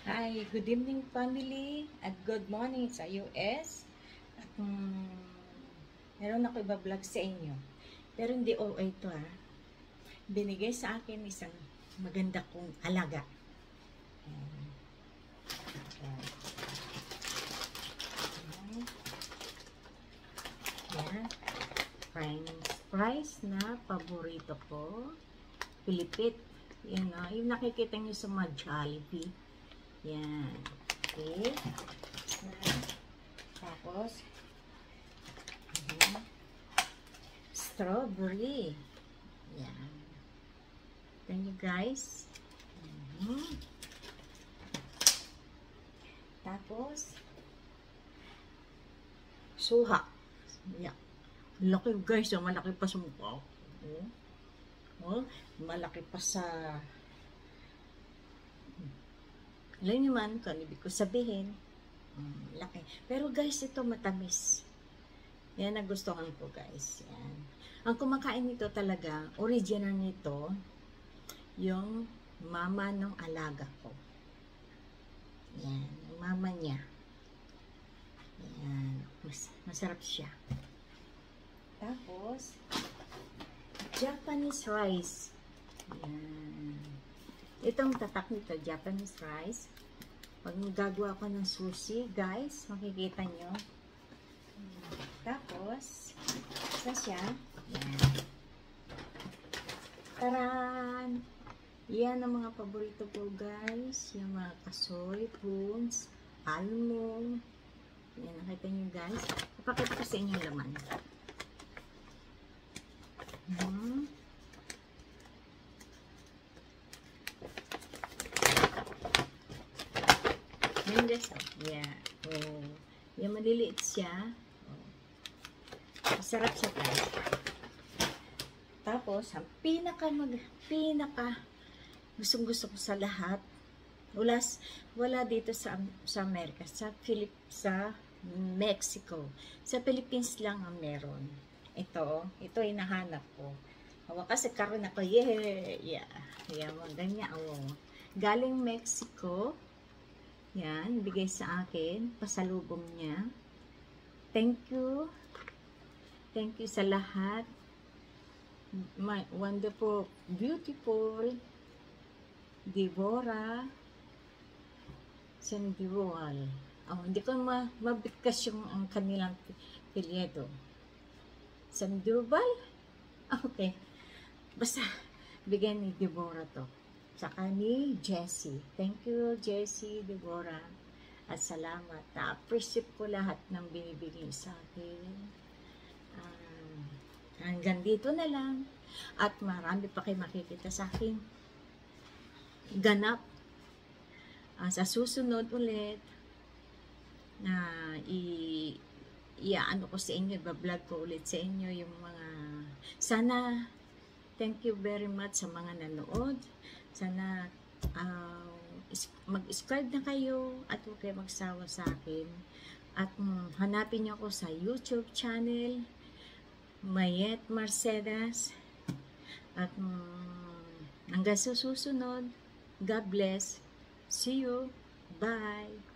Hi, good evening family at good morning sa US. At meron ako iba-vlog sa inyo. Pero hindi ito Binigay sa akin isang maganda kong alaga. Ayan. Ayan. French fries na paborito ko. Pilipit. Yan yung nakikita nyo sa mga Jollibee. Yan. Okay. Tapos, strawberry. Yan. Thank you guys. Tapos, suha. Yan. Laki guys. Malaki pa sa mukha. Malaki pa sa alam niyo man kung ibig ko sabihin. Laki. Pero guys, ito matamis. Yan nagustuhan ko guys. Yan. Ang kumakain nito talaga, original nito, yung mama ng alaga ko. Yan. Yung mama niya. Yan. Masarap siya. Tapos, Japanese rice. Yan. Itong tatak nito, Japanese rice. Pag gagawa ko ng sushi, guys, makikita nyo. Tapos, isa siya. Yan. Taran! Yan ang mga paborito ko, guys. Yung mga kasoy, prunes, almond. Yan, nakita nyo, guys. Papakita ko sa inyo yung laman. Yeah. Yung maliliit siya. Masarap siya guys. Tapos, ang pinaka gusto ko sa lahat. Wala dito sa Amerika, sa Mexico. Sa Philippines lang ang meron. Ito hinahanap ko. Kasi karoon ako, yeah, ganyan, galing Mexico. Yan, bigay sa akin, pasalubong niya. Thank you sa lahat. My wonderful, beautiful Deborah Sandoval. Hindi ko mabigkas yung ang kanilang pilyedo. Sandoval? Okay. Basta, bigyan ni Deborah to. Saka ni Jessie. Thank you, Jessie, Deborah. At salamat. Na-appreciate ko lahat ng binibigay sa akin. Hanggang dito na lang. At marami pa kayo makikita sa akin. Ganap. Sa susunod ulit, na iaano ko sa inyo, i-vlog ko ulit sa inyo yung mga, sana, thank you very much sa mga nanood. Sana mag-subscribe na kayo at huwag kayo magsawa sa akin. At hanapin niyo ako sa YouTube channel, Mayet Mercedes. At hanggang sa susunod, God bless. See you. Bye.